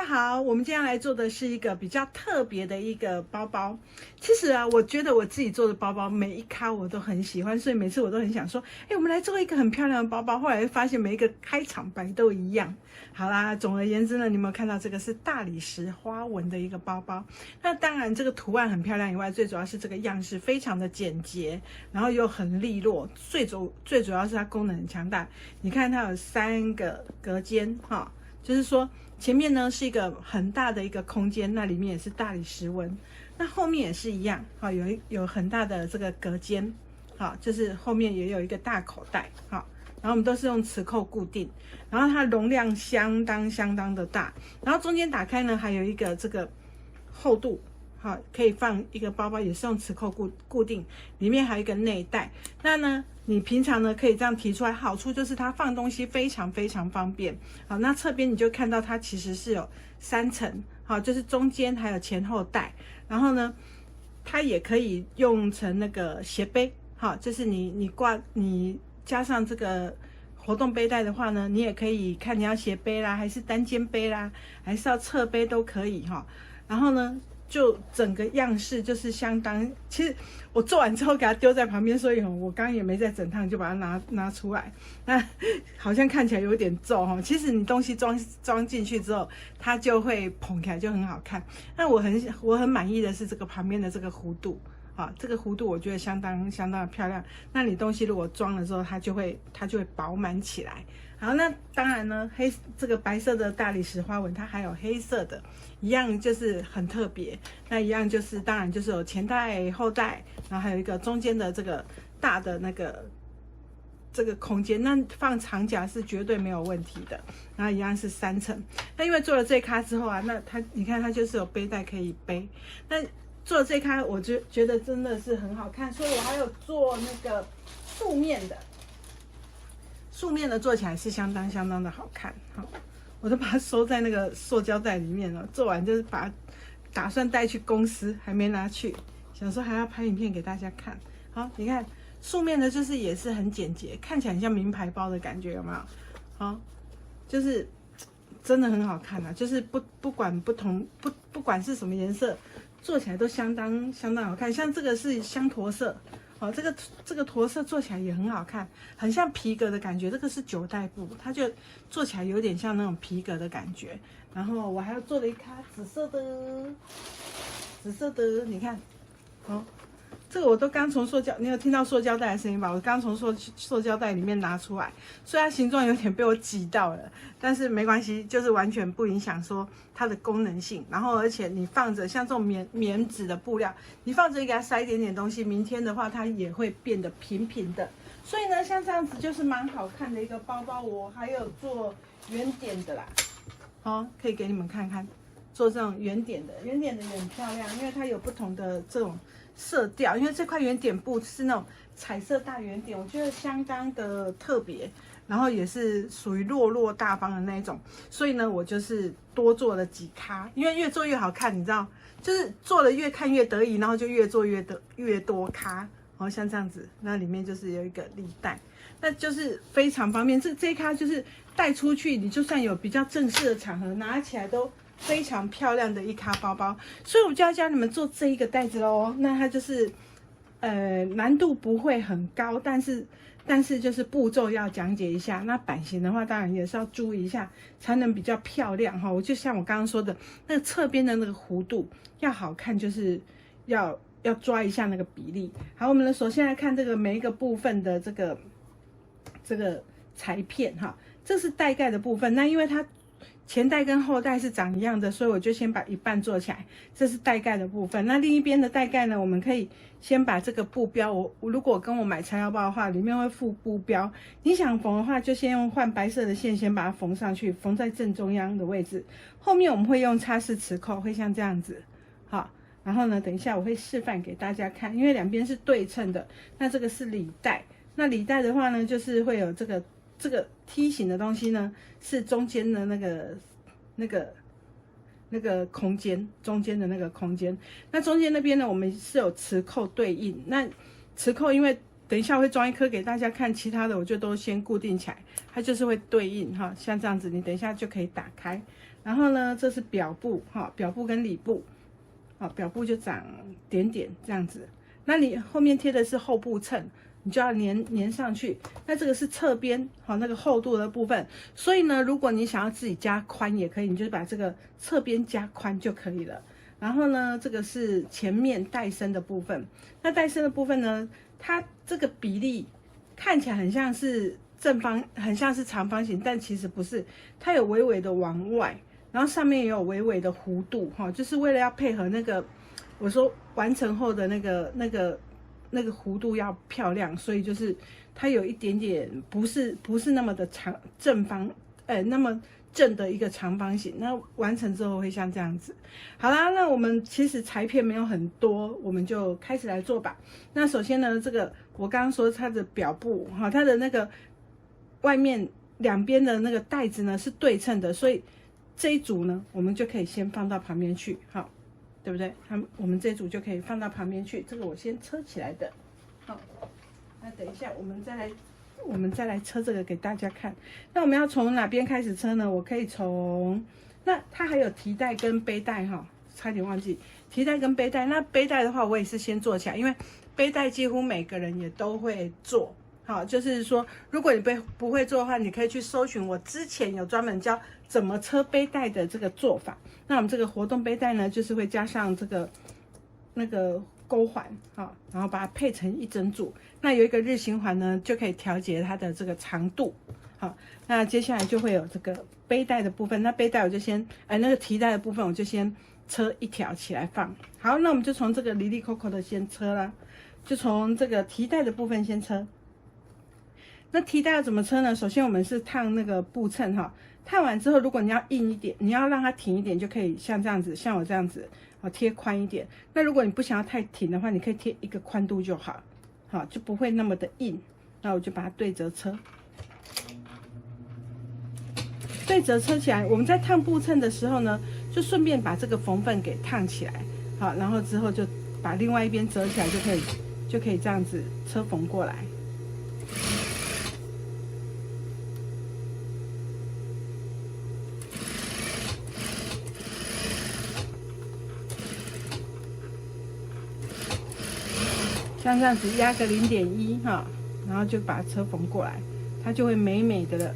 家好，我们今天来做的是一个比较特别的一个包包。其实啊，我觉得我自己做的包包每一咖我都很喜欢，所以每次我都很想说，我们来做一个很漂亮的包包。后来发现每一个开场白都一样。好啦，总而言之呢，你有没有看到这个是大理石花纹的一个包包？那当然，这个图案很漂亮以外，最主要是这个样式非常的简洁，然后又很利落。最主要是它功能很强大。你看它有3个隔间哈。就是说，前面呢是一个很大的一个空间，那里面也是大理石纹，那后面也是一样，好，有很大的这个隔间，好，就是后面也有一个大口袋，好，然后我们都是用磁扣固定，然后它容量相当的大，然后中间打开呢还有一个这个厚度。好，可以放一个包包，也是用磁扣固定，里面还有一个内袋。那呢，你平常呢可以这样提出来，好处就是它放东西非常方便。好，那侧边你就看到它其实是有3层，好，就是中间还有前后袋。然后呢，它也可以用成那个斜背，好，就是你加上这个活动背带的话呢，你也可以看你要斜背啦，还是单肩背啦，还是要侧背都可以哈。然后呢，就整个样式就是相当，其实我做完之后给它丢在旁边，所以我刚刚也没在整趟就把它拿出来。那好像看起来有点皱哈，其实你东西装进去之后，它就会捧起来就很好看。那我很满意的是这个旁边的这个弧度。啊，这个弧度我觉得相当的漂亮。那你东西如果装了之后，它就会饱满起来。好，那当然呢，这个白色的大理石花纹，它还有黑色的，一样就是很特别。那一样就是当然就是有前袋、后袋，然后还有一个中间的这个大的这个空间，那放长夹是绝对没有问题的。然后一样是3层。那因为做了这一咖之后啊，那你看它就是有背带可以背。那做了这一咖，我觉得真的是很好看，所以我还有做那个素面的做起来是相当的好看。好，我都把它收在那个塑胶袋里面了。做完就是打算带去公司，还没拿去，想说还要拍影片给大家看。好，你看素面的就是也是很简洁，看起来很像名牌包的感觉，有没有？好，就是真的很好看啊，就是不管是什么颜色。做起来都相当好看，像这个是香驼色，哦，这个驼色做起来也很好看，很像皮革的感觉。这个是9代布，它就做起来有点像那种皮革的感觉。然后我还要做了一咖紫色的，你看，哦，这个我都刚从你有听到塑胶袋的声音吧？我刚从塑胶袋里面拿出来，所以它形状有点被我挤到了，但是没关系，就是完全不影响说它的功能性。然后而且你放着像这种棉质的布料，你放着给它塞一点东西，明天的话它也会变得平的。所以呢，像这样子就是蛮好看的一个包包。我还有做圆点的啦，好，可以给你们看看，做这种圆点的也很漂亮，因为它有不同的这种色调，因为这块圆点布是那种彩色大圆点，我觉得相当的特别，然后也是属于落大方的那一种，所以呢，我就是多做了几咖，因为越做越好看，你知道，就是做了越看越得意，然后就越做越多咖，然后像这样子，那里面就是有一个立袋，那就是非常方便，这一咖就是带出去，你就算有比较正式的场合，拿起来都非常漂亮的一咖包包，所以我就要教你们做这一个袋子咯。那它就是难度不会很高，但是就是步骤要讲解一下。那版型的话，当然也是要注意一下，才能比较漂亮哈。我就像我刚刚说的，那个侧边的那个弧度要好看，就是要抓一下那个比例。好，我们首先来看这个每一个部分的这个裁片哈，这是带盖的部分。那因为它前袋跟后袋是长一样的，所以我就先把一半做起来，这是带盖的部分。那另一边的带盖呢，我们可以先把这个布标，我如果跟我买材料包的话，里面会附布标，你想缝的话，就先用换白色的线，先把它缝上去，缝在正中央的位置。后面我们会用擦式磁扣，会像这样子，好。然后呢，等一下我会示范给大家看，因为两边是对称的。那这个是里带，那里带的话呢，就是会有这个梯形的东西呢，是中间的那个空间，中间的那个空间。那中间那边呢，我们是有磁扣对应。那磁扣因为等一下我会装一颗给大家看，其他的我就都先固定起来，它就是会对应哈，像这样子，你等一下就可以打开。然后呢，这是表布哈，表布跟里布，好，表布就长点点这样子。那你后面贴的是后部衬，你就要粘上去。那这个是侧边，好，那个厚度的部分。所以呢，如果你想要自己加宽也可以，你就把这个侧边加宽就可以了。然后呢，这个是前面带身的部分。那带身的部分呢，它这个比例看起来很像是正方，很像是长方形，但其实不是，它有微微的往外，然后上面也有微微的弧度哈，就是为了要配合那个我说完成后的那个弧度要漂亮，所以就是它有一点点不是那么的长正方，那么正的一个长方形。那完成之后会像这样子。好啦，那我们其实裁片没有很多，我们就开始来做吧。那首先呢，这个我刚刚说它的表布哈，它的那个外面两边的那个带子呢是对称的，所以这一组呢我们就可以先放到旁边去，好，对不对？我们这一组就可以放到旁边去。这个我先车起来的，好，那等一下我们再来车这个给大家看。那我们要从哪边开始车呢？我可以从，那它还有提带跟背带哈，差点忘记提带跟背带。那背带的话，我也是先做起来，因为背带几乎每个人也都会做。好，就是说，如果你不会做的话，你可以去搜寻我之前有专门教怎么车背带的这个做法。那我们这个活动背带呢，就是会加上这个那个钩环，好，然后把它配成一整组。那有一个日行环呢，就可以调节它的这个长度。好，那接下来就会有这个背带的部分。那背带我就先，那个提带的部分我就先车一条起来放。好，那我们就从这个里里扣扣的先车啦，就从这个提带的部分先车。那提带要怎么车呢？首先我们是烫那个布衬哈，烫完之后，如果你要硬一点，你要让它挺一点，就可以像这样子，像我这样子，贴宽一点。那如果你不想要太挺的话，你可以贴一个宽度就好，好，就不会那么的硬。那我就把它对折车，对折车起来。我们在烫布衬的时候呢，就顺便把这个缝缝给烫起来，好，然后之后就把另外一边折起来，就可以这样子车缝过来。像这样子压个0.1哈，然后就把车缝过来，它就会美美的了。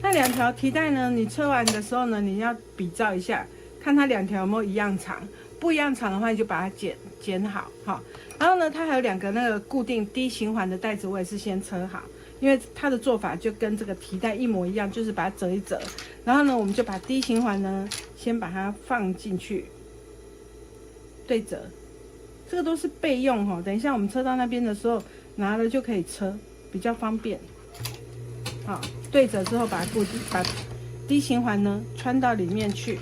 那两条提带呢，你车完的时候呢，你要比照一下，看它两条有没有一样长，不一样长的话，你就把它剪好，好。然后呢，它还有两个那个固定低循环的带子，我也是先车好。因为它的做法就跟这个提带一模一样，就是把它折一折，然后呢，我们就把低循环呢先把它放进去，对折，这个都是备用哈。等一下我们车到那边的时候拿了就可以车，比较方便。好，对折之后把低循环呢穿到里面去，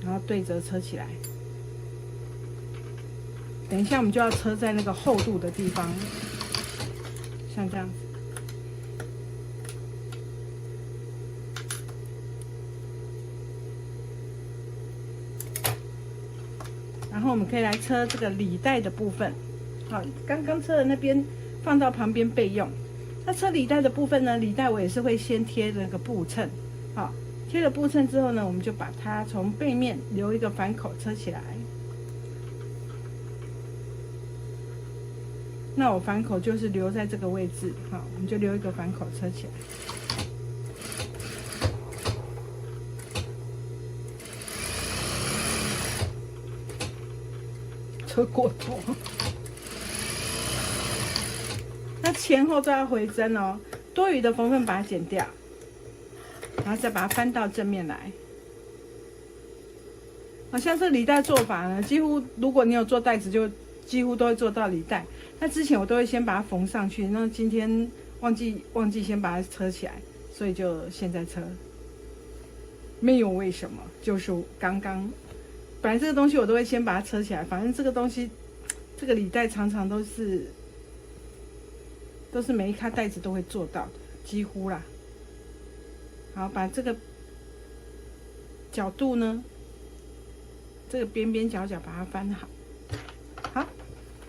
然后对折车起来。等一下我们就要车在那个厚度的地方。像这样子，然后我们可以来车这个里带的部分。好，刚刚车的那边放到旁边备用。那车里带的部分呢，里带我也是会先贴那个布衬。好，贴了布衬之后呢，我们就把它从背面留一个反口车起来。那我反口就是留在这个位置，好，我们就留一个反口车起来。车过头，那前后都要回针哦，多余的缝缝把它剪掉，然后再把它翻到正面来。好像这里带做法呢，几乎如果你有做带子，就几乎都会做到里带。那之前我都会先把它缝上去，那今天忘记先把它车起来，所以就现在车。没有为什么，就是刚刚，本来这个东西我都会先把它车起来，反正这个东西，这个里带常常都是每一卡带子都会做到的，几乎啦。好，把这个角度呢，这个边边角角把它翻好，好。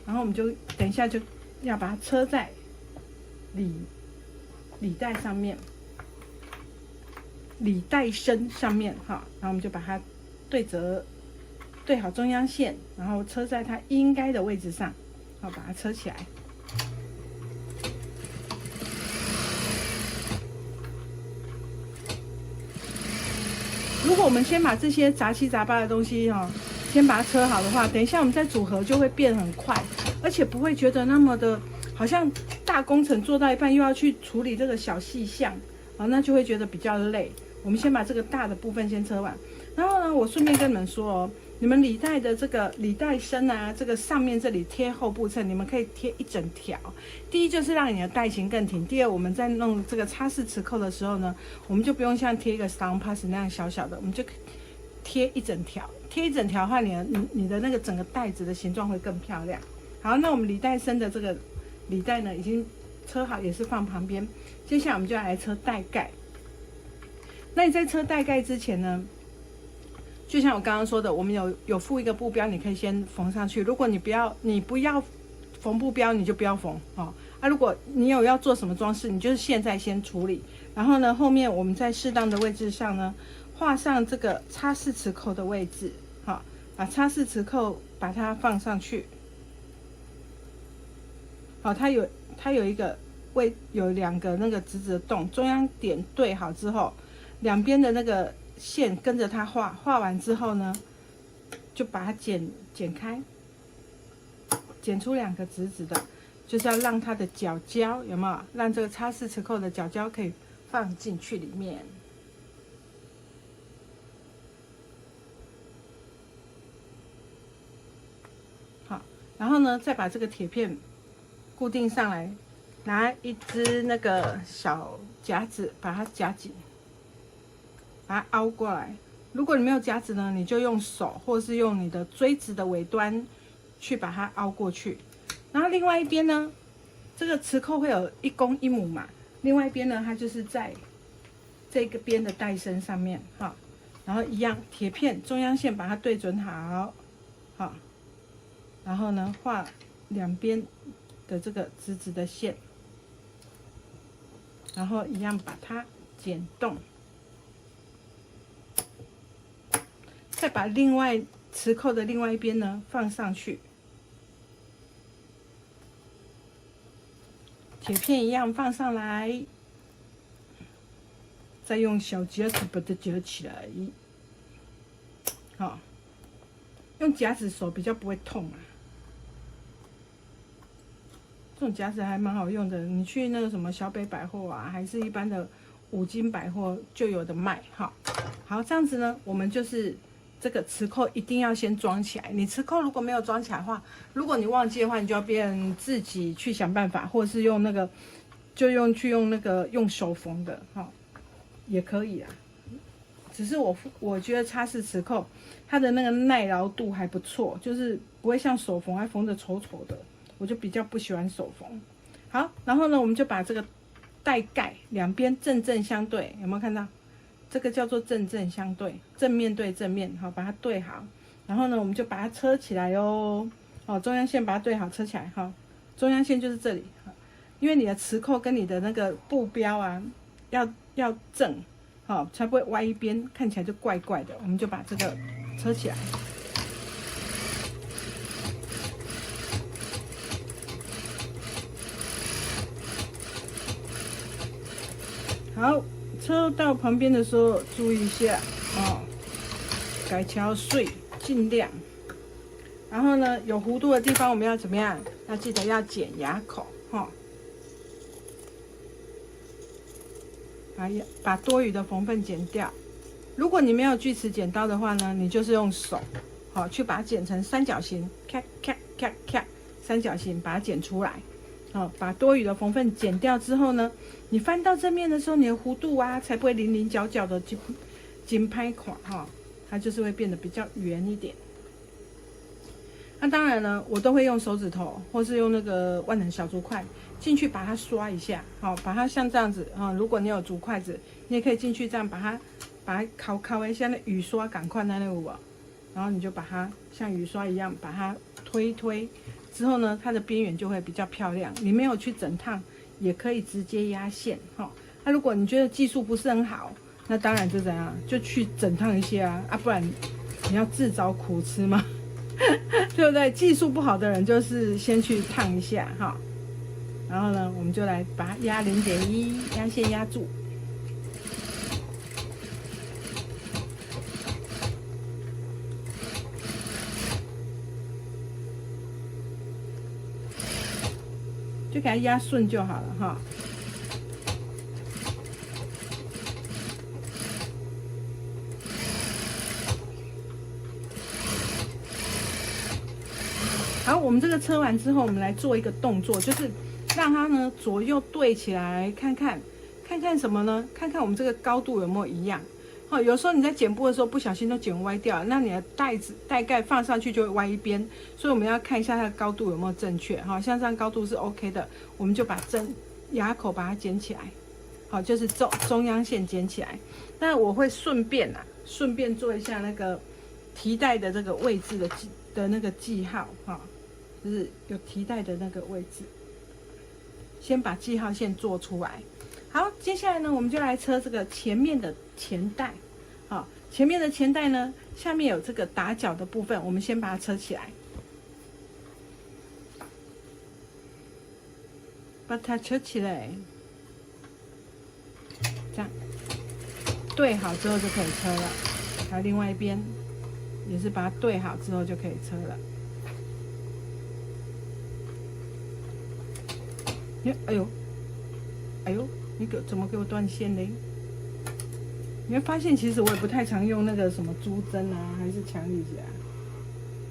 然后我们就等一下就要把它车在履带上面，履带身上面哈，然后我们就把它对折，对好中央线，然后车在它应该的位置上，好，把它车起来。如果我们先把这些杂七杂八的东西先把它车好的话，等一下我们再组合就会变很快，而且不会觉得那么的好像大工程做到一半又要去处理这个小细项，那就会觉得比较累。我们先把这个大的部分先车完，然后呢，我顺便跟你们说你们履带的这个履带身啊，这个上面这里贴后部衬，你们可以贴一整条。第一就是让你的带型更挺，第二我们在弄这个擦式磁扣的时候呢，我们就不用像贴一个 Stone Pass 那样小小的，我们就贴一整条。贴一整条的话，你的那个整个带子的形状会更漂亮。好，那我们履带身的这个履带呢，已经车好，也是放旁边。接下来我们就要来车带盖。那你在车带盖之前呢，就像我刚刚说的，我们有附一个布标，你可以先缝上去。如果你不要缝布标，你就不要缝如果你有要做什么装饰，你就是现在先处理。然后呢，后面我们在适当的位置上呢，画上这个擦式磁扣的位置，把擦式磁扣把它放上去。好，它有一个有2个那个直直的洞，中央点对好之后，两边的那个线跟着它画完之后呢，就把它剪开，剪出2个直直的，就是要让它的角胶有没有？让这个擦式磁扣的角胶可以放进去里面。好，然后呢，再把这个铁片固定上来，拿一只那个小夹子把它夹紧，把它凹过来。如果你没有夹子呢，你就用手或是用你的锥子的尾端去把它凹过去。然后另外一边呢，这个磁扣会有1公1母嘛，另外一边呢，它就是在这个边的带身上面然后一样铁片中央线把它对准好，然后呢画两边的这个直直的线，然后一样把它剪动，再把另外磁扣的另外一边呢放上去，铁片一样放上来，再用小夹子把它夹起来。用夹子手比较不会痛啊。这种夹子还蛮好用的，你去那个什么小北百货啊，还是一般的五金百货就有的卖。好，这样子呢，我们就是这个磁扣一定要先装起来。你磁扣如果没有装起来的话，如果你忘记的话，你就要变自己去想办法，或者是用那个用手缝的也可以啊。只是我觉得擦式磁扣它的那个耐劳度还不错，就是不会像手缝还缝得丑丑的，我就比较不喜欢手缝。好，然后呢，我们就把这个带盖两边正正相对，有没有看到？这个叫做正正相对，正面对正面，把它对好。然后呢，我们就把它车起来哦。中央线把它对好，车起来中央线就是这里，因为你的磁扣跟你的那个布标啊，要正。才不会歪一边，看起来就怪怪的。我们就把这个车起来。好，车到旁边的时候注意一下改敲碎，尽量。然后呢，有弧度的地方我们要怎么样？要记得要剪牙口把多余的缝缝剪掉。如果你没有锯齿剪刀的话呢，你就是用手去把它剪成三角形，咔咔咔咔，三角形把它剪出来。把多余的缝缝剪掉之后呢，你翻到正面的时候，你的弧度啊才不会棱棱角角的紧拍垮它就是会变得比较圆一点。那当然呢，我都会用手指头或是用那个万能小竹筷进去把它刷一下，把它像这样子如果你有竹筷子，你也可以进去这样把它烤一下，那雨刷赶快那有无？然后你就把它像雨刷一样把它推一推，之后呢，它的边缘就会比较漂亮。你没有去整烫，也可以直接压线哈。那如果你觉得技术不是很好，那当然就怎样，就去整烫一下啊，不然你要自找苦吃嘛，对不对？技术不好的人就是先去烫一下哈，然后呢，我们就来把它压0.1，压线压住。就给它压顺就好了哈。好，我们这个车完之后，我们来做一个动作，就是让它呢左右对起来，看看什么呢？看看我们这个高度有没有一样。好，有时候你在剪布的时候不小心都剪歪掉了，那你的带盖放上去就会歪一边，所以我们要看一下它的高度有没有正确。好，像这样高度是 OK 的，我们就把牙口把它剪起来。好，就是中央线剪起来。那我会顺便做一下那个提带的这个位置的那个记号哈，就是有提带的那个位置，先把记号线做出来。好，接下来呢，我们就来车这个前面的前带。好，前面的前带呢，下面有这个打脚的部分，我们先把它车起来，把它车起来，这样对好之后就可以车了。还有另外一边也是把它对好之后就可以车了。哎呦，你怎么给我断线嘞？你会发现，其实我也不太常用那个什么珠针啊，还是强力夹，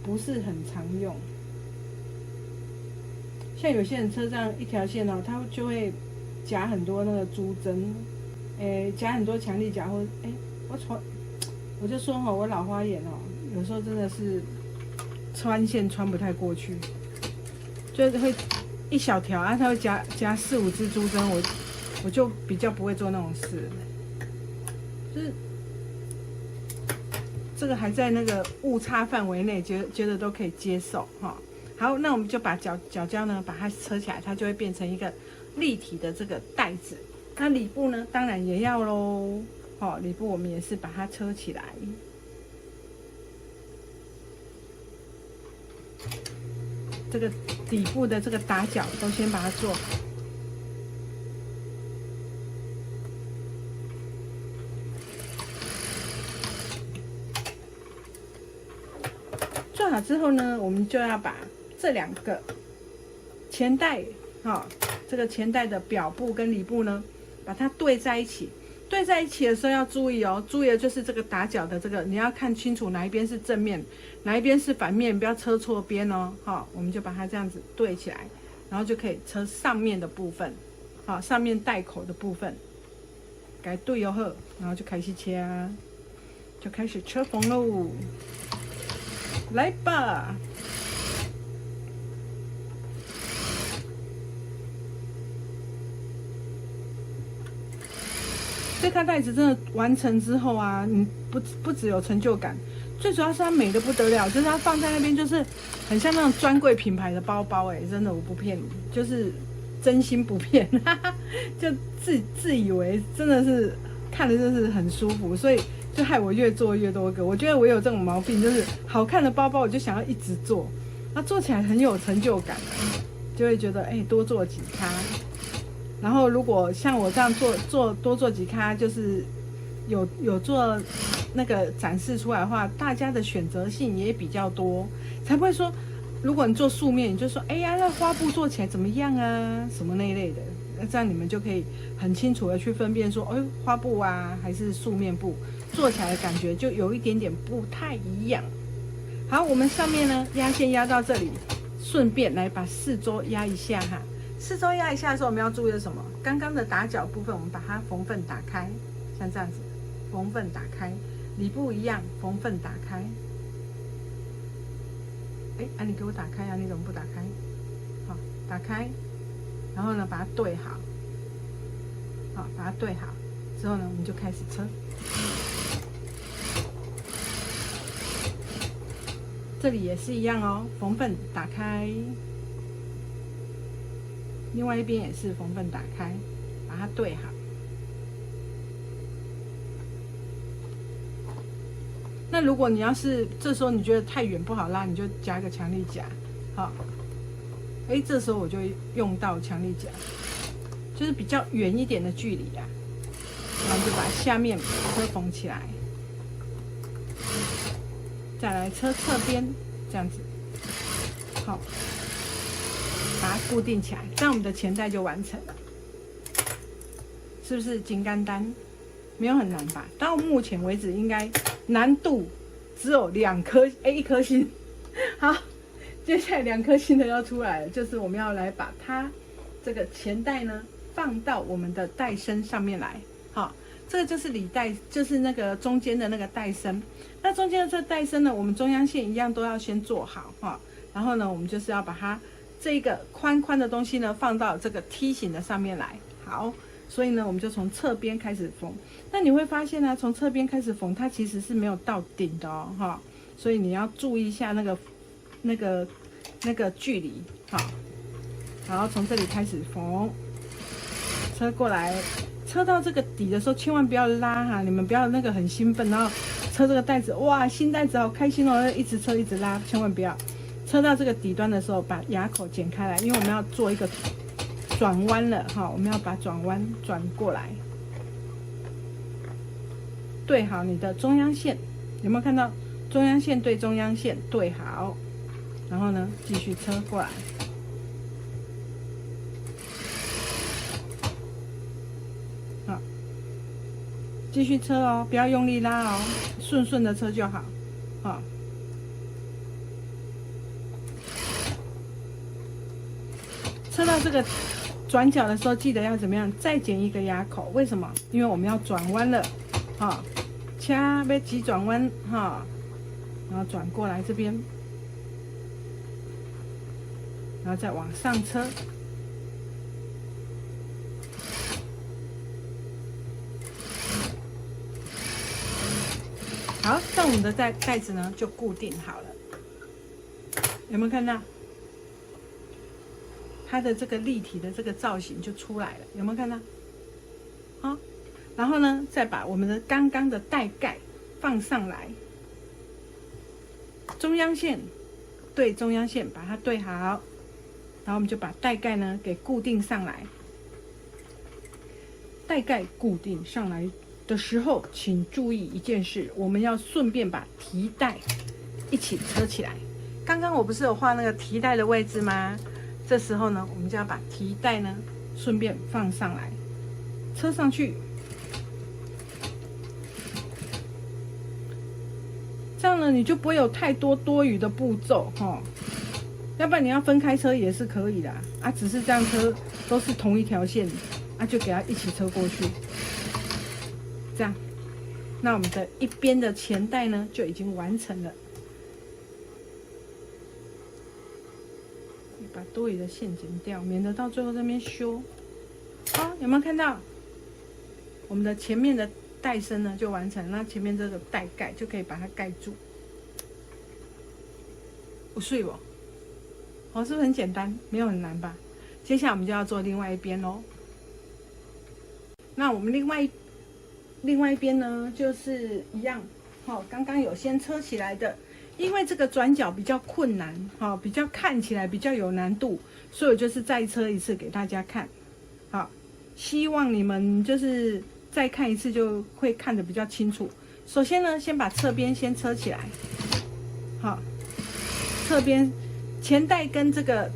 不是很常用。像有些人车上一条线哦，他就会夹很多那个珠针，夹很多强力夹，或我就说哈，我老花眼哦，有时候真的是穿线穿不太过去，就是会一小条啊，他会夹4、5支珠针，我就比较不会做那种事，就是这个还在那个误差范围内，觉得都可以接受哈。好，那我们就把角胶呢把它车起来，它就会变成一个立体的这个带子。那里部呢，当然也要咯，好，里部我们也是把它车起来。这个底部的这个打角都先把它做好。做好之后呢，我们就要把这2个前带，这个前带的表部跟里部呢，把它对在一起。对在一起的时候要注意哦，注意的就是这个打角的这个，你要看清楚哪一边是正面，哪一边是反面，不要车错边哦。好，我们就把它这样子对起来，然后就可以车上面的部分，好，上面带口的部分，改对哦呵，然后就开始切啊，就开始车缝喽，来吧。这颗带子真的完成之后啊，你不只有成就感，最主要是它美得不得了，就是它放在那边就是很像那种专柜品牌的包包，真的我不骗你，就是真心不骗，就自以为真的是看的就是很舒服，所以就害我越做越多个。我觉得我有这种毛病，就是好看的包包我就想要一直做，那做起来很有成就感，就会觉得多做几咖。然后如果像我这样多做几咖，就是有做那个展示出来的话，大家的选择性也比较多，才不会说，如果你做素面，你就说，哎呀，那花布做起来怎么样啊，什么那一类的，那这样你们就可以很清楚的去分辨说，花布啊还是素面布，做起来的感觉就有一点点不太一样。好，我们上面呢压线压到这里，顺便来把四周压一下哈。四周压一下的时候，我们要注意的什么？刚刚的打角部分，我们把它缝缝打开，像这样子，缝缝打开。里部一样，缝缝打开。你给我打开啊！你怎么不打开？好，打开，然后呢，把它对好。好，把它对好之后呢，我们就开始车。这里也是一样哦，缝份打开，另外一边也是缝份打开，把它对好。那如果你要是这时候你觉得太远不好拉，你就加一个强力夹，好，这时候我就用到强力夹，就是比较远一点的距离啊，然后就把下面车缝起来。再来车侧边，这样子，好，把它固定起来，这样我们的前袋就完成了，是不是金刚单？没有很难吧？到目前为止，应该难度只有1颗星。好，接下来2颗星的要出来了，就是我们要来把它这个前袋呢放到我们的带身上面来，好。这个就是里带，就是那个中间的那个带身。那中间的这个带身呢，我们中央线一样都要先做好哈。然后呢，我们就是要把它这个宽宽的东西呢放到这个梯形的上面来。好，所以呢，我们就从侧边开始缝。那你会发现呢，从侧边开始缝，它其实是没有到顶的哦，哈。所以你要注意一下那个距离，好。然后从这里开始缝，车过来。车到这个底的时候，千万不要拉哈，你们不要那个很兴奋，然后车这个带子，哇，新带子好开心哦，一直车一直拉，千万不要。车到这个底端的时候，把牙口剪开来，因为我们要做一个转弯了哈，我们要把转弯转过来，对好你的中央线，有没有看到中央线对中央线对好，然后呢继续车过来。继续车哦，不要用力拉哦，顺顺的车就好，好。车到这个转角的时候，记得要怎么样？再剪一个牙口，为什么？因为我们要转弯了，哈，掐要急转弯哈，然后转过来这边，然后再往上车。好，这样我们的带子呢就固定好了，有没有看到？它的这个立体的这个造型就出来了，有没有看到？好，然后呢，再把我们的刚刚的带盖放上来，中央线对中央线，把它对好，然后我们就把带盖呢给固定上来。带盖固定上来的时候，请注意一件事，我们要顺便把提带一起车起来。刚刚我不是有画那个提带的位置吗？这时候呢，我们就要把提带呢顺便放上来，车上去。这样呢，你就不会有太多余的步骤哈。要不然你要分开车也是可以的啊，只是这样车都是同一条线啊，就给它一起车过去。这样，那我们的一边的前带呢就已经完成了。把多余的线剪掉，免得到最后这边修。好，有没有看到？我们的前面的带身呢就完成，那前面这个带盖就可以把它盖住。不碎哦，哦，是不是很简单？没有很难吧？接下来我们就要做另外一边喽。那我们另外一边呢，就是一样，好，刚刚有先车起来的。因为这个转角比较困难，好，比较看起来比较有难度，所以我就是再车一次给大家看，好，希望你们就是再看一次就会看得比较清楚。首先呢，先把侧边先车起来，好，侧边前带跟这个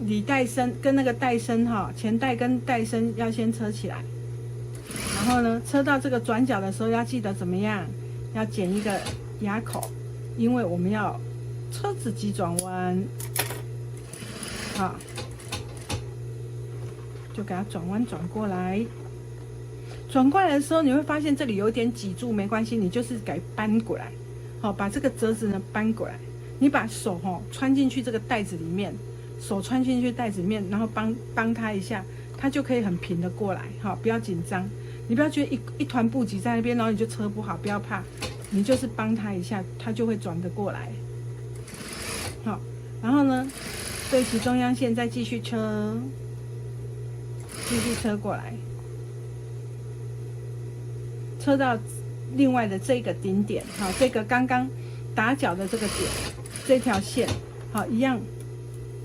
里带身跟那个带身哈，前带跟带身要先车起来，然后呢，车到这个转角的时候要记得怎么样，要剪一个牙口。因为我们要车子急转弯，好，就给它转弯转过来。转过来的时候，你会发现这里有点挤住，没关系，你就是给搬过来，好，把这个折子呢搬过来。你把手穿进去这个袋子里面，手穿进去袋子里面，然后帮它一下，它就可以很平的过来，好，不要紧张，你不要觉得一团布挤在那边，然后你就车不好，不要怕。你就是帮他一下，他就会转得过来。对齐中央线，再继续车，继续车过来，车到另外的这个顶点，好，这个刚刚打脚的这个点，这条线，好，一样，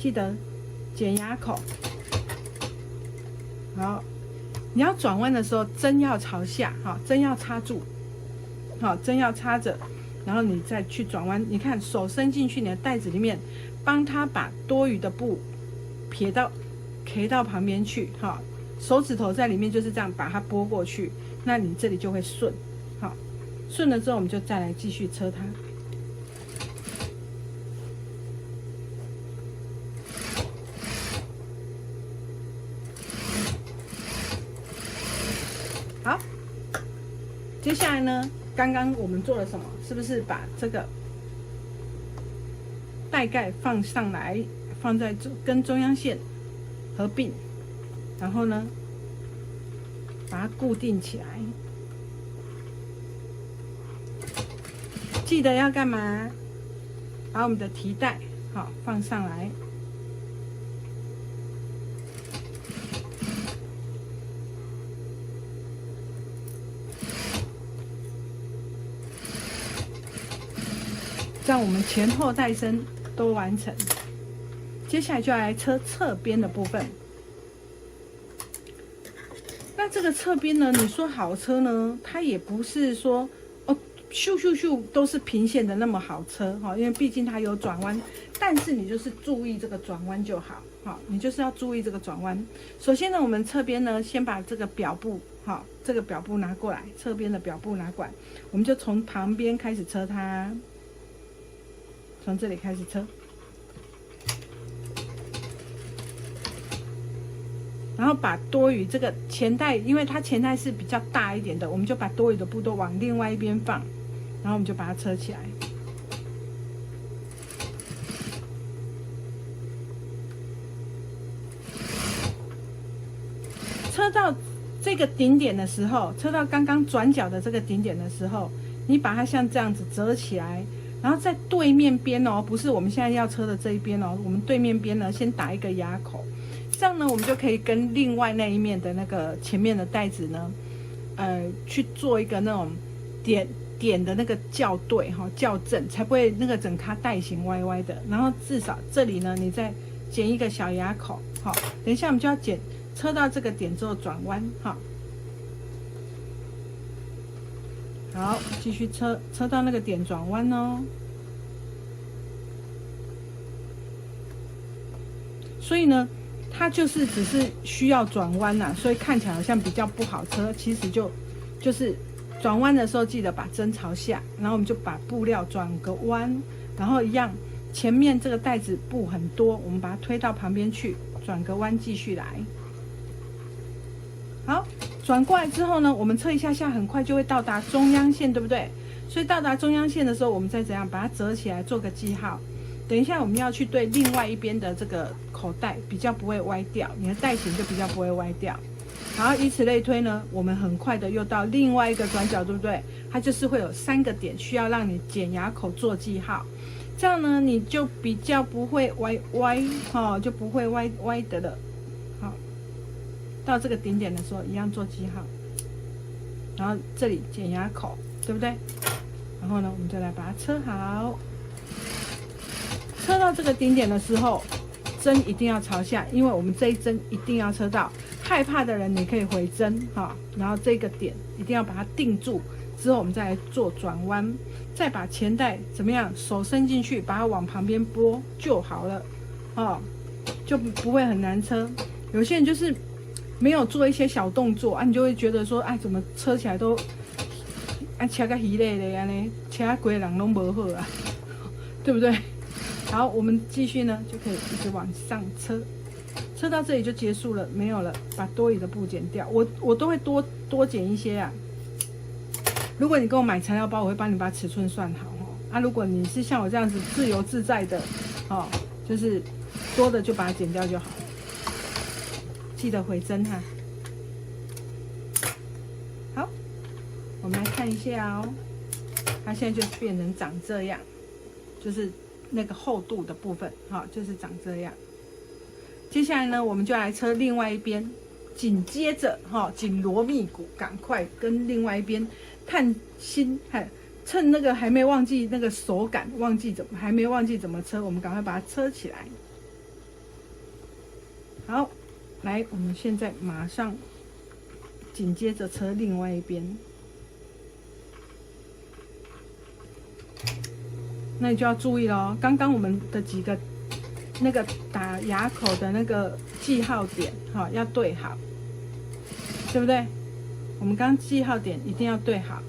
记得减牙口，好，你要转弯的时候，针要朝下，好，针要插住，好，针要插着，然后你再去转弯，你看手伸进去你的袋子里面，帮他把多余的布撇到旁边去，好，手指头在里面就是这样把它拨过去，那你这里就会顺。好，顺了之后，我们就再来继续车它。好，接下来呢，刚刚我们做了什么？是不是把这个带盖放上来，放在跟中央线合并，然后呢，把它固定起来。记得要干嘛？把我们的提带好放上来，这样我们前后带身都完成。接下来就要来车侧边的部分。那这个侧边呢，你说好车呢，它也不是说咻咻咻都是平线的那么好车哈，因为毕竟它有转弯，但是你就是注意这个转弯就好，好，你就是要注意这个转弯。首先呢，我们侧边呢，先把这个表布，好，这个表布拿过来，侧边的表布拿过来，我们就从旁边开始车它，从这里开始车，然后把多余这个前带，因为它前带是比较大一点的，我们就把多余的布都往另外一边放。然后我们就把它车起来，车到这个顶点的时候，车到刚刚转角的这个顶点的时候，你把它像这样子折起来，然后在对面边哦，不是我们现在要车的这一边哦，我们对面边呢先打一个牙口，这样呢我们就可以跟另外那一面的那个前面的带子呢，去做一个那种点的那个校对哈，校正，才不会那个整咖带形歪歪的。然后至少这里呢，你再剪一个小牙口，好，等一下我们就要车到这个点之后转弯，哈，好，继续车到那个点转弯哦。所以呢，它就是只是需要转弯呐，所以看起来好像比较不好车，其实就是。转弯的时候记得把针朝下，然后我们就把布料转个弯，然后一样，前面这个带子布很多，我们把它推到旁边去，转个弯继续来。好，转过来之后呢，我们车一下下，很快就会到达中央线，对不对？所以到达中央线的时候，我们再怎样把它折起来做个记号。等一下我们要去对另外一边的这个口袋，比较不会歪掉，你的带型就比较不会歪掉。然后以此类推呢，我们很快的又到另外一个转角，对不对？它就是会有3个点需要让你剪牙口做记号，这样呢你就比较不会歪哈，就不会歪的了。好，到这个顶点的时候一样做记号，然后这里剪牙口，对不对？然后呢，我们就来把它车好，车到这个顶点的时候，针一定要朝下，因为我们这一针一定要车到。害怕的人你可以回针哈，然后这个点一定要把它定住，之后我们再来做转弯，再把前带怎么样，手伸进去，把它往旁边拨就好了，哦，就不会很难车。有些人就是没有做一些小动作啊，你就会觉得说，哎，怎么车起来都车个稀累的呢，车规人都不好啊，对不对？好，我们继续呢，就可以一直往上车。车到这里就结束了，没有了，把多余的布剪掉。我都会多剪一些啊。如果你跟我买材料包，我会帮你把尺寸算好哦。啊，如果你是像我这样子自由自在的，哦，就是多的就把它剪掉就好。记得回针哈。好，我们来看一下哦。它现在就变成长这样，就是那个厚度的部分，好，就是长这样。接下来呢，我们就来车另外一边，紧接着紧锣密鼓，赶快跟另外一边探心，趁那个还没忘记那个手感，还没忘记怎么车，我们赶快把它车起来。好，来，我们现在马上紧接着车另外一边。那你就要注意咯，刚刚我们的几个那个打牙口的那个记号点，要对好，对不对？我们刚记号点一定要对好，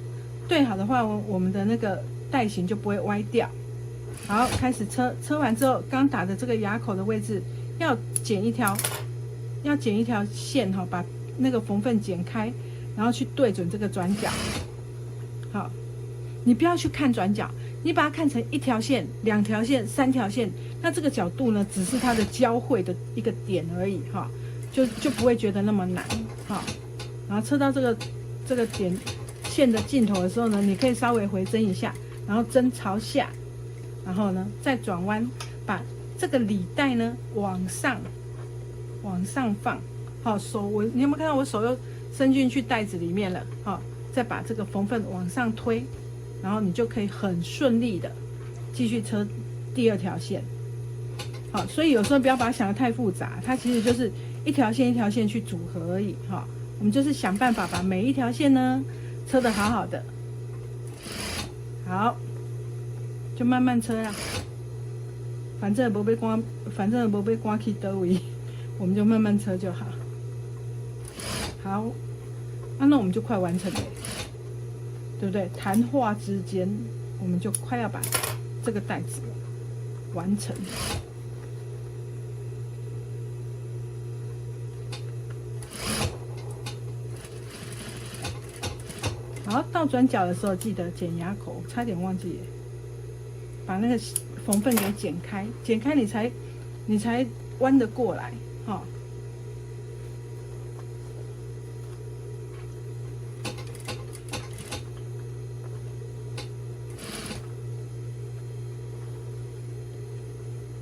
对好的话，我们的那个带型就不会歪掉。好，开始车，车完之后，刚打的这个牙口的位置要剪一条线把那个缝缝剪开，然后去对准这个转角。好，你不要去看转角。你把它看成一条线、2条线、3条线，那这个角度呢，只是它的交汇的一个点而已，就不会觉得那么难，然后车到这个点线的尽头的时候呢，你可以稍微回针一下，然后针朝下，然后呢再转弯，把这个里带呢往上放，手你有没有看到我手又伸进去袋子里面了？再把这个缝缝往上推。然后你就可以很顺利的继续车第2条线，好，所以有时候不要把它想得太复杂，它其实就是一条线一条线去组合而已，我们就是想办法把每一条线呢车得好好的，好，就慢慢车啦，反正不被刮去哪位，我们就慢慢车就好。好，那我们就快完成了。对不对？谈话之间，我们就快要把这个袋子完成。好，到转角的时候记得剪牙口，差点忘记耶，把那个缝缝给剪开，剪开你才弯得过来，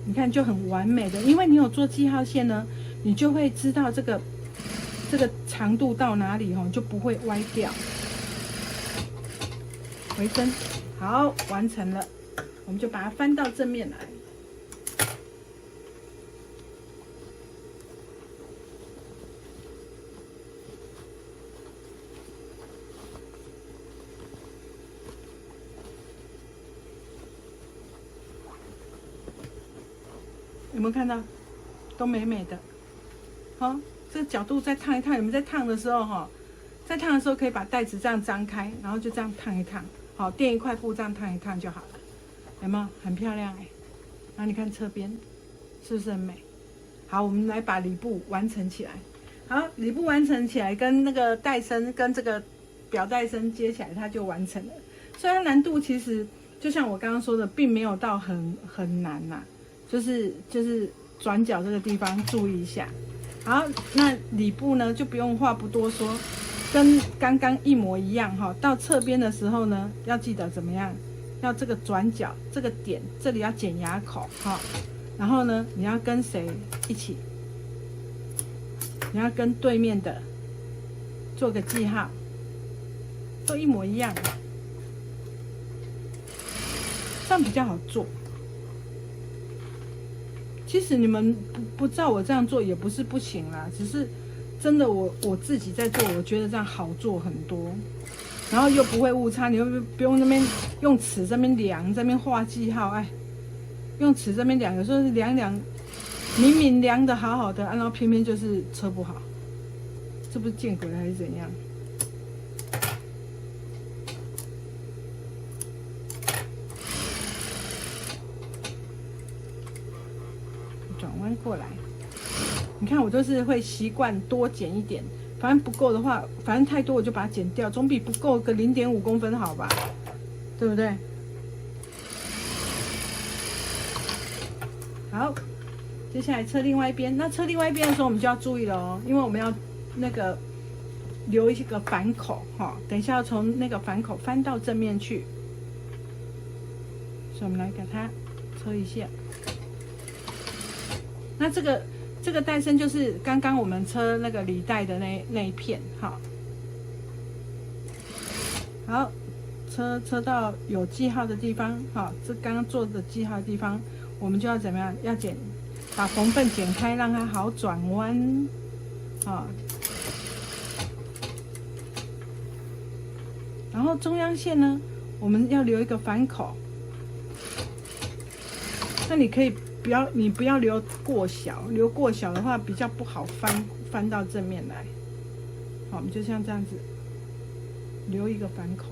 你看就很完美的，因为你有做记号线呢，你就会知道这个长度到哪里就不会歪掉。回针，好，完成了，我们就把它翻到正面来。有没有看到？都美美的。好，这个角度再烫一烫。你们在烫的时候，在烫的时候可以把袋子这样张开，然后就这样烫一烫。好，垫一块布这样烫一烫就好了。有没有？很漂亮哎。然后你看侧边，是不是很美？好，我们来把里部完成起来。好，里部完成起来，跟那个带身跟这个表带身接起来，它就完成了。所以它难度其实就像我刚刚说的，并没有到很难呐。就是转角这个地方注意一下。好，那里部呢就不用话不多说，跟刚刚一模一样哈。到侧边的时候呢，要记得怎么样？要这个转角这个点，这里要剪牙口哈。然后呢，你要跟谁一起？你要跟对面的做个记号，都一模一样，这样比较好做。其实你们不照我这样做也不是不行啦，只是真的我自己在做，我觉得这样好做很多，然后又不会误差，你又不用那边用尺这边量，这边画记号，哎，用尺这边量，有时候量明明量的好好的，然后偏偏就是车不好，这不是见鬼了还是怎样？转弯过来，你看我就是会习惯多剪一点，反正不够的话，反正太多我就把它剪掉，总比不够个0.5公分好吧？对不对？好，接下来车另外一边。那车另外一边的时候，我们就要注意了哦，因为我们要那个留一个反口哈，等一下要从那个反口翻到正面去，所以我们来给它车一下。那这这个带身就是刚刚我们车那个里带的那一片，好，车到有记号的地方，这刚刚做的记号的地方，我们就要怎么样？要把缝缝剪开，让它好转弯，然后中央线呢，我们要留一个反口，那你可以不要留过小，留过小的话比较不好翻到正面来。好，我们就像这样子留一个反口。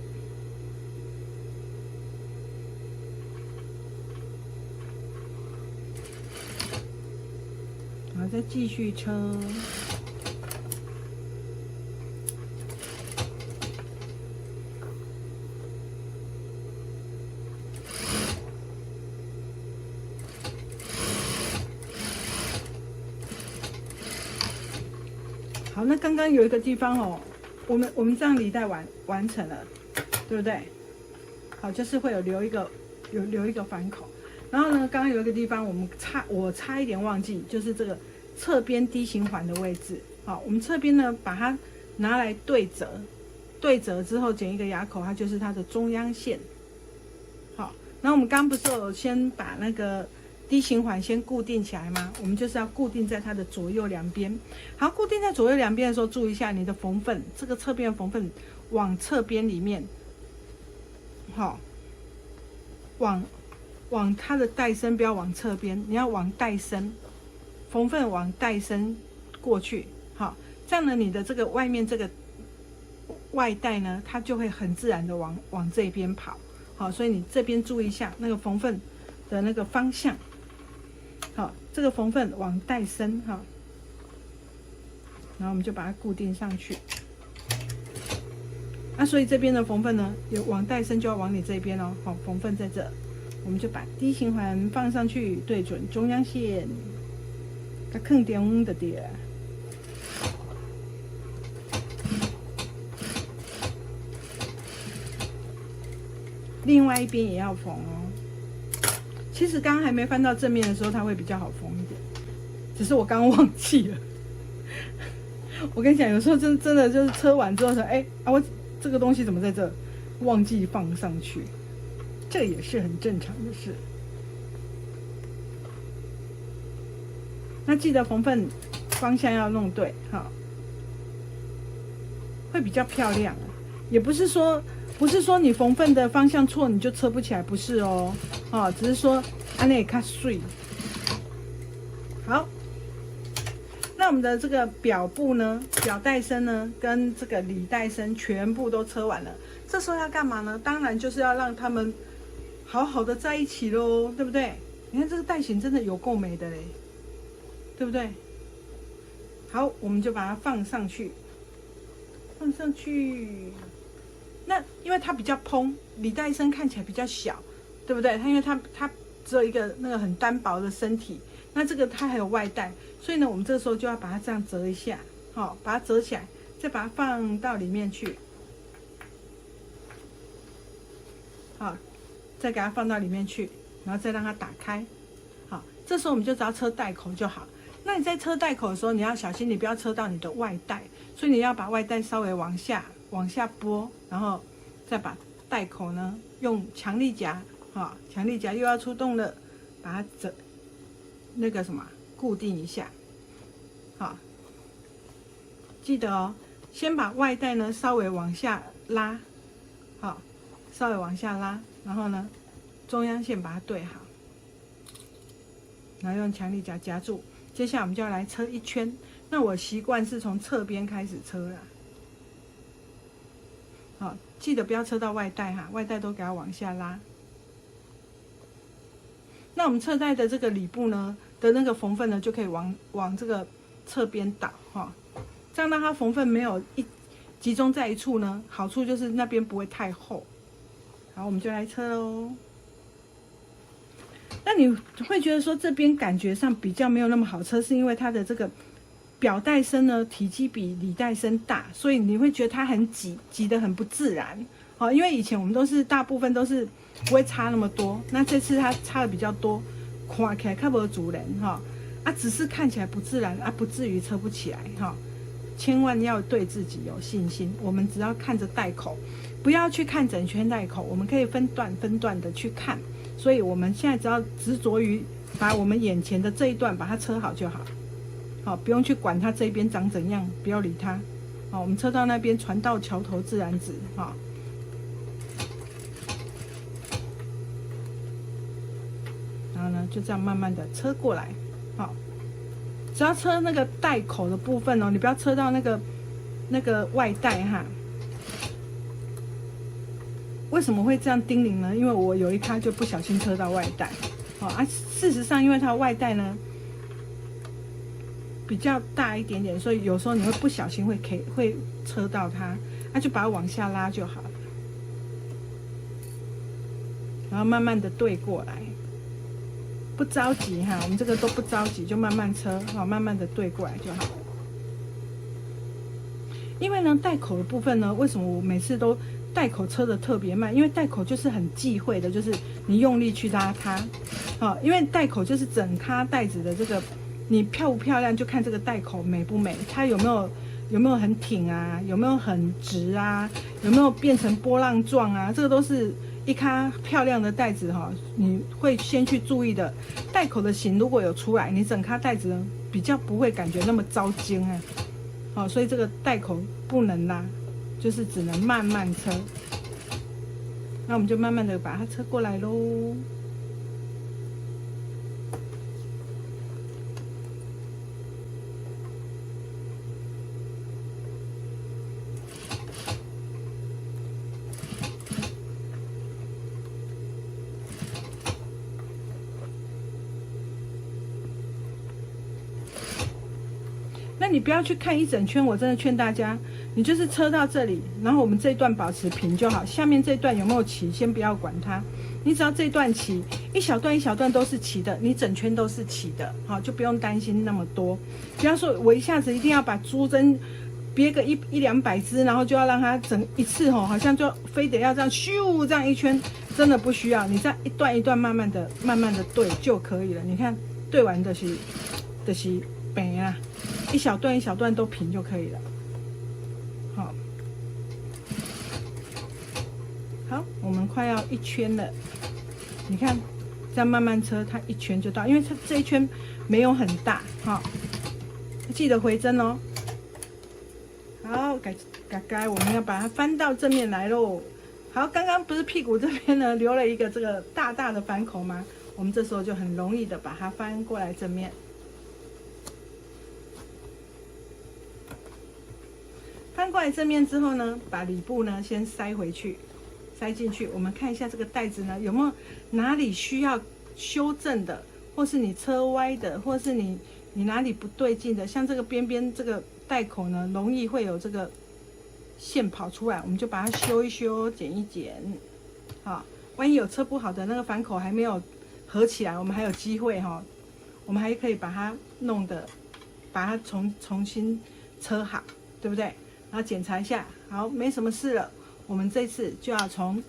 然后再继续车。好，那刚刚有一个地方哦，我们这样里带完成了，对不对？好，就是会留一个反口。然后呢，刚刚有一个地方我差一点忘记，就是这个侧边低循环的位置。好，我们侧边呢把它拿来对折，对折之后剪一个牙口，它就是它的中央线。好，然后我们刚刚不是有先把那个低循环先固定起来吗？我们就是要固定在它的左右两边。好，固定在左右两边的时候，注意一下你的缝缝，这个侧边的缝缝往侧边里面，好，往它的带身，不要往侧边，你要往带身，缝缝往带身过去。好，这样呢，你的这个外面这个外带呢，它就会很自然的往这边跑。好，所以你这边注意一下那个缝缝的那个方向。好，这个缝缝往带身，然后我们就把它固定上去。所以这边的缝缝呢，有往带身就要往你这边哦。好，缝缝在这，我们就把低循环放上去，对准中央线，它坑点的点。另外一边也要缝哦。其实刚刚还没翻到正面的时候，它会比较好缝一点，只是我刚刚忘记了。我跟你讲，有时候真的就是车完之后说，我这个东西怎么在这，忘记放上去，这也是很正常的事。那记得缝缝方向要弄对，会比较漂亮。也不是说你缝缝的方向错你就车不起来，不是哦，只是说安内卡碎。好，那我们的这个表布呢，表带身呢，跟这个里带身全部都车完了。这时候要干嘛呢？当然就是要让他们好好的在一起咯，对不对？你看这个带型真的有够美的嘞，对不对？好，我们就把它放上去。那因为它比较蓬，里带身看起来比较小，对不对？因为它只有一个那个很单薄的身体，那这个它还有外带，所以呢，我们这个时候就要把它这样折一下，把它折起来，再把它放到里面去，好，再给它放到里面去，然后再让它打开，好，这时候我们就只要车带口就好。那你在车带口的时候，你要小心，你不要车到你的外带，所以你要把外带稍微往下拨，然后再把带口呢用强力夹，强力夹又要出动了，把它固定一下，好，记得哦，先把外带呢稍微往下拉，好，稍微往下拉，然后呢中央线把它对好，然后用强力夹夹住。接下来我们就要来车一圈，那我习惯是从侧边开始车啦。好，记得不要车到外带外带都给它往下拉。那我们侧带的这个里部呢的那个缝缝呢，就可以往这个侧边倒这样让它缝缝没有集中在一处呢，好处就是那边不会太厚。好，我们就来车喽。那你会觉得说这边感觉上比较没有那么好车，是因为它的这个表带身呢体积比里带身大，所以你会觉得它很挤得很不自然。因为以前我们大部分都是不会差那么多，那这次它差的比较多，看起来较无主人啊，只是看起来不自然啊，不至于车不起来哈。千万要对自己有信心。我们只要看着袋口，不要去看整圈袋口，我们可以分段的去看。所以我们现在只要执着于把我们眼前的这一段把它车好就好，好，不用去管它这边长怎样，不要理它。好，我们车到那边，船到桥头自然直，哈。然后呢，就这样慢慢的车过来，好。只要车那个袋口的部分哦，你不要车到那个外袋哈。为什么会这样叮咛呢？因为我有一咖就不小心车到外袋，哦啊，事实上因为它的外袋呢比较大一点点，所以有时候你会不小心会车到它，那就把它往下拉就好了，然后慢慢的对过来。不着急哈，我们这个都不着急，就慢慢车，好，慢慢的对过来就好了。因为呢，袋口的部分呢，为什么我每次都袋口车的特别慢？因为袋口就是很忌讳的，就是你用力去拉它，好，因为袋口就是整咖袋子的这个，你漂不漂亮就看这个袋口美不美，它有没有很挺啊，有没有很直啊，有没有变成波浪状啊，这个都是。一咖漂亮的袋子哈，你会先去注意的。袋口的型如果有出来，你整咖袋子呢比较不会感觉那么糟精啊。好，所以这个袋口不能拉，就是只能慢慢车。那我们就慢慢的把它车过来喽。那你不要去看一整圈，我真的劝大家，你就是车到这里，然后我们这一段保持平就好，下面这一段有没有齐，先不要管它，你只要这一段齐，一小段一小段都是齐的，你整圈都是齐的，好，就不用担心那么多。不要说我一下子一定要把珠针别个100-200只，然后就要让它整一次好像就非得要这样咻这样一圈，真的不需要，你再一段一段慢慢的对就可以了。你看对完的是平啊。一小段一小段都平就可以了。好，我们快要一圈了。你看，这样慢慢车，它一圈就到，因为它这一圈没有很大，哈。记得回针哦。好，该我们要把它翻到正面来喽。好，刚刚不是屁股这边呢留了一个这个大大的翻口吗？我们这时候就很容易的把它翻过来正面。翻过来正面之后呢，把里部呢先塞回去，塞进去。我们看一下这个袋子呢有没有哪里需要修正的，或是你车歪的，或是你哪里不对劲的。像这个边边这个袋口呢，容易会有这个线跑出来，我们就把它修一修，剪一剪。好，万一有车不好的那个反口还没有合起来，我们还有机会哈，我们还可以把它弄的，把它重新车好，对不对？然后检查一下，好，没什么事了。我们这次就要从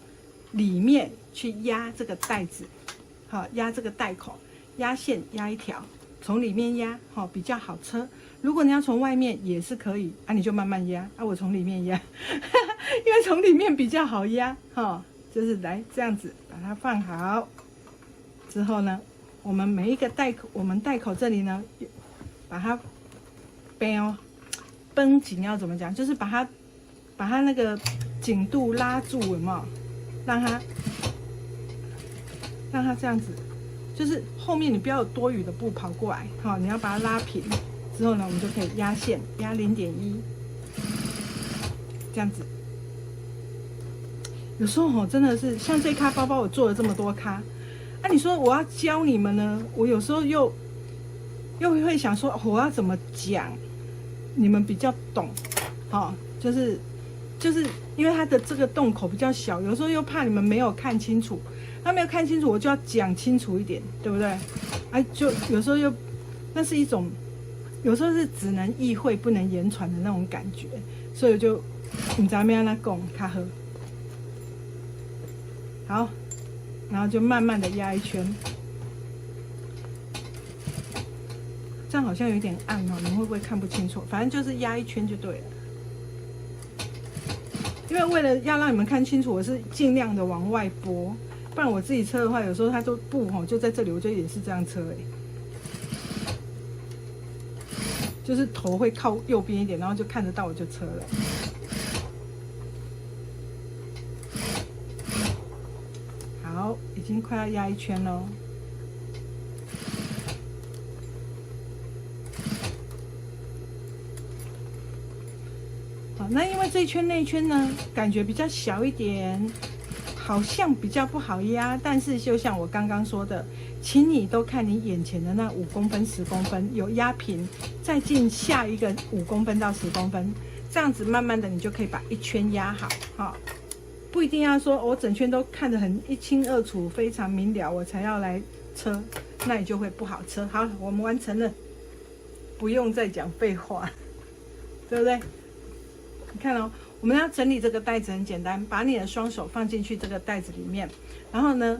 里面去压这个袋子，好，压这个袋口，压线压一条，从里面压，好，比较好车。如果你要从外面也是可以啊，你就慢慢压啊，我从里面压，因为从里面比较好压，哈，就是来这样子把它放好之后呢，我们每一个袋口，我们袋口这里呢，把它绷紧要怎么讲？就是把它那个紧度拉住，有没有？让它这样子，就是后面你不要有多余的布跑过来，好，你要把它拉平之后呢，我们就可以压线，压0.1，这样子。有时候真的是像这咖包包，我做了这么多咖，啊，你说我要教你们呢，我有时候又会想说，我要怎么讲？你们比较懂，哦，就是因为它的这个洞口比较小，有时候又怕你们没有看清楚，没有看清楚，我就要讲清楚一点，对不对？哎，就有时候又那是一种，有时候是只能意会不能言传的那种感觉，所以我就你知道没让他讲卡喝，好，然后就慢慢的压一圈。这样好像有点暗哦，你们会不会看不清楚？反正就是压一圈就对了。因为为了要让你们看清楚，我是尽量的往外拨，不然我自己车的话，有时候它都布就在这里，我就也是这样车就是头会靠右边一点，然后就看得到我就车了。好，已经快要压一圈喽。那因为这一圈那一圈呢，感觉比较小一点，好像比较不好压。但是就像我刚刚说的，请你都看你眼前的那5公分、10公分有压平，再进下一个5公分到10公分，这样子慢慢的你就可以把一圈压好。哈，不一定要说我整圈都看得很一清二楚、非常明了，我才要来车，那你就会不好车。好，我们完成了，不用再讲废话，对不对？你看哦，我们要整理这个袋子很简单，把你的双手放进去这个袋子里面，然后呢，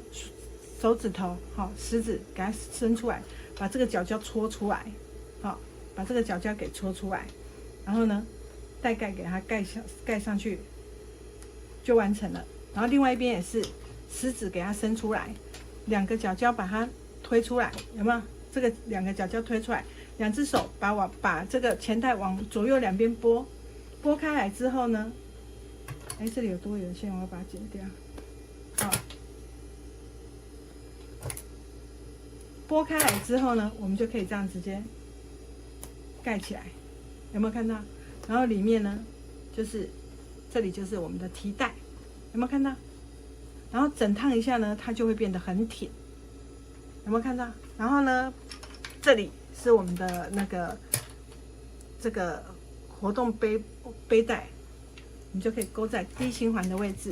手指头食指给它伸出来，把这个角角搓出来，把这个角角给搓出来，然后呢，袋盖给它盖上去，就完成了。然后另外一边也是，食指给它伸出来，2个角角把它推出来，有没有？这个2个角角推出来，2只手把这个前袋往左右两边拨开来之后呢，这里有多余的线，我要把它剪掉。拨开来之后呢，我们就可以这样直接盖起来，有没有看到？然后里面呢，就是这里就是我们的提袋，有没有看到？然后整烫一下呢，它就会变得很挺，有没有看到？然后呢，这里是我们的那个这个活动背带，你就可以勾在低心环的位置。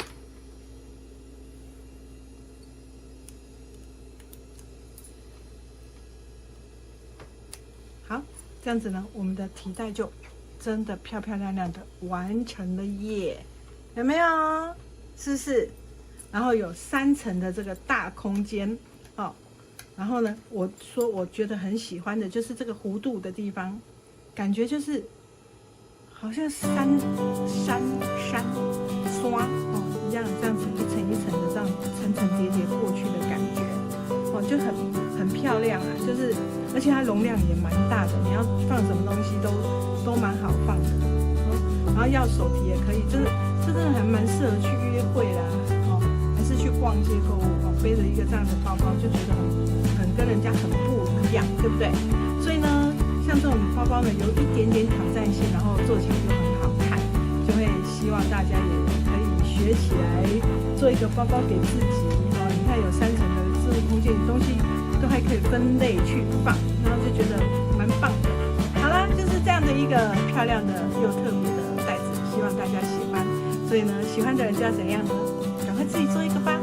好，这样子呢，我们的提袋就真的漂漂亮亮的完成了耶，有没有？是不是？然后有3层的这个大空间哦。然后呢，我觉得很喜欢的就是这个弧度的地方，感觉就是好像山刷一样，这样子一层一层的这样层层叠叠过去的感觉就很漂亮啊。就是而且它容量也蛮大的，你要放什么东西都蛮好放的然后要手提也可以，这真的还蛮适合去约会啦还是去逛街购物背着一个这样的包包就觉得很跟人家很不一样，对不对？所以呢，像这种包包呢，有一点点挑战性，然后做起来就很好看，就会希望大家也可以学起来，做一个包包给自己你看有3层的置物空间，东西都还可以分类去放，然后就觉得蛮棒的。好啦，就是这样的一个漂亮的又特别的袋子，希望大家喜欢。所以呢，喜欢的人就要怎样呢？赶快自己做一个吧。